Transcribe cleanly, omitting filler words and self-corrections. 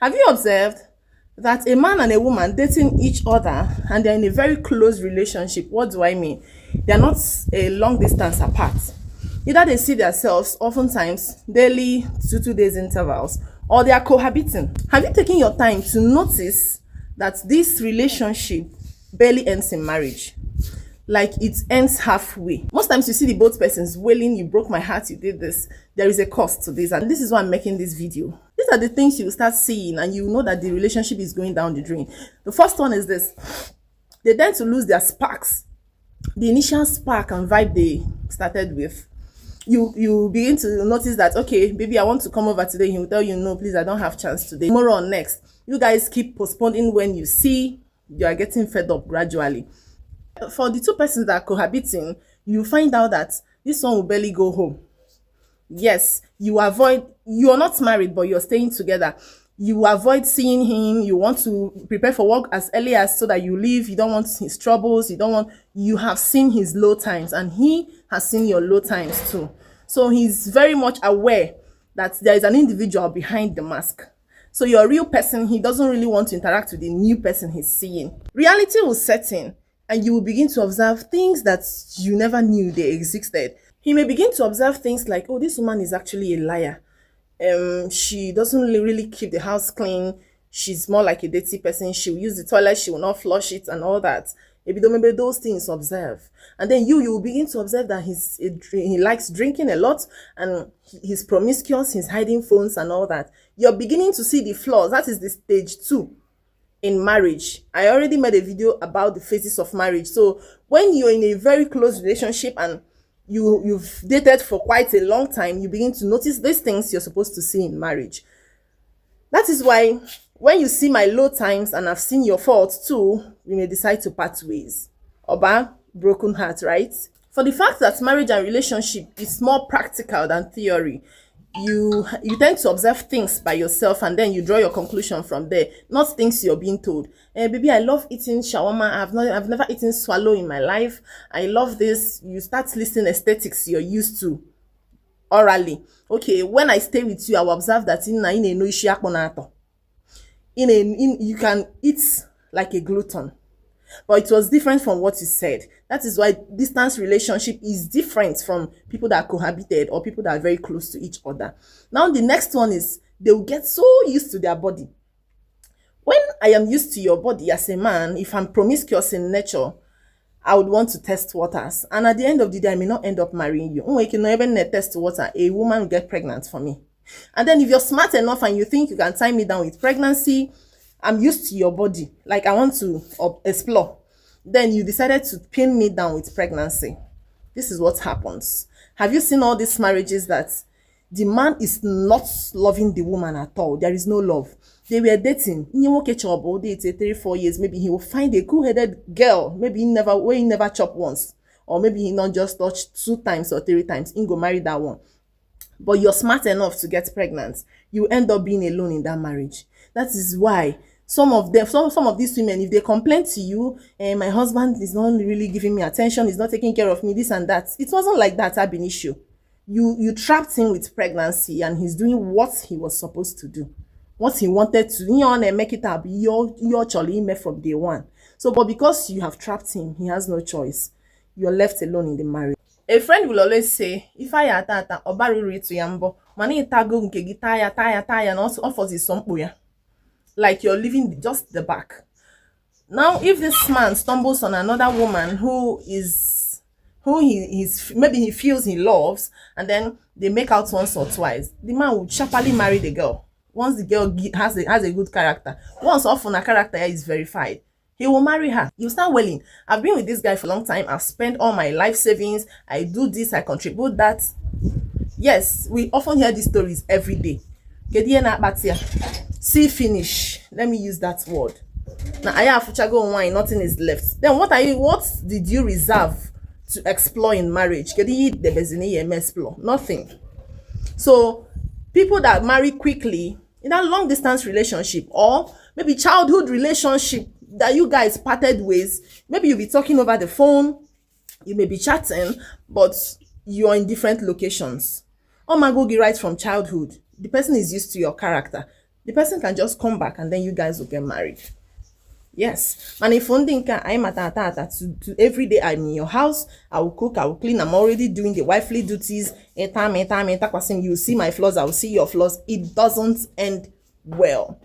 Have you observed that a man and a woman dating each other and they're in a very close relationship? What do I mean? They're not a long distance apart. Either they see themselves oftentimes daily, 2 days intervals, or they are cohabiting. Have you taken your time to notice that this relationship barely ends in marriage? Like it ends halfway. Most times you see the both persons wailing, you broke my heart, you did this. There is a cost to this, and this is why I'm making this video. These are the things you start seeing, and you know that the relationship is going down the drain. The first one is this: they tend to lose their sparks, the initial spark and vibe they started with. You begin to notice that, okay, baby, I want to come over today. He will tell you, no, please, I don't have chance today. Tomorrow or next. You guys keep postponing. When you see you are getting fed up gradually. For the two persons that are cohabiting, you find out that this one will barely go home. Yes, you are not married, but you're staying together. You avoid seeing him. You want to prepare for work as early as so that you leave. You don't want his troubles. You have seen his low times, and he has seen your low times too. So he's very much aware that there is an individual behind the mask. So your real person, he doesn't really want to interact with the new person he's seeing. Reality will set in, and you will begin to observe things that you never knew they existed. He may begin to observe things like, oh, this woman is actually a liar. She doesn't really keep the house clean. She's more like a dirty person. She will use the toilet, she will not flush it and all that. Maybe don't remember those things, observe. And then you will begin to observe that he likes drinking a lot, and he's promiscuous, he's hiding phones and all that. You're beginning to see the flaws. That is the stage 2 in marriage. I already made a video about the phases of marriage. So when you're in a very close relationship and you've dated for quite a long time, you begin to notice these things you're supposed to see in marriage. That is why when you see my low times and I've seen your faults too, we may decide to part ways. Oba, broken heart, right? For the fact that marriage and relationship is more practical than theory, you tend to observe things by yourself, and then you draw your conclusion from there, not things you're being told. Baby, I love eating shawarma. I've never eaten swallow in my life. I love this. You start listing aesthetics you're used to orally. Okay, when I stay with you, I will observe that you can eat like a glutton. But it was different from what you said. That is why distance relationship is different from people that cohabited or people that are very close to each other. Now, the next one is they will get so used to their body. When I am used to your body as a man, if I'm promiscuous in nature, I would want to test waters. And at the end of the day, I may not end up marrying you. You can even test water. A woman will get pregnant for me. And then if you're smart enough and you think you can tie me down with pregnancy, I'm used to your body, like I want to explore. Then you decided to pin me down with pregnancy. This is what happens. Have you seen all these marriages that the man is not loving the woman at all? There is no love. They were dating. Date 3-4 years. Maybe he will find a cool-headed girl. Maybe he never chop once. Or maybe he not just touched 2 times or 3 times. He go marry that one. But you're smart enough to get pregnant. You end up being alone in that marriage. That is why some of these women, if they complain to you, my husband is not really giving me attention, he's not taking care of me, this and that. It wasn't like that, ab initio. You trapped him with pregnancy, and he's doing what he was supposed to do. What he wanted to, make it up, your Charlie met from day one. So, but because you have trapped him, he has no choice. You're left alone in the marriage. A friend will always say, if I atata, obaruri to yambo, mani itago nke gitaya, taya, and also offers his son. Like you're leaving just the back. Now, if this man stumbles on another woman maybe he feels he loves, and then they make out once or twice, the man will sharply marry the girl. Once the girl has a good character, once often a character is verified, he will marry her. You start welling. I've been with this guy for a long time. I've spent all my life savings. I do this, I contribute that. Yes, we often hear these stories every day. See finish. Let me use that word. Now I have go wine, nothing is left. Then what did you reserve to explore in marriage? Explore nothing. So people that marry quickly in a long distance relationship, or maybe childhood relationship that you guys parted ways, maybe you'll be talking over the phone, you may be chatting, but you're in different locations. Or Magogi right from childhood. The person is used to your character. the person can just come back and then you guys will get married. Yes. And if I'm to every day I'm in your house, I will cook, I will clean, I'm already doing the wifely duties. You see my flaws, I will see your flaws. It doesn't end well.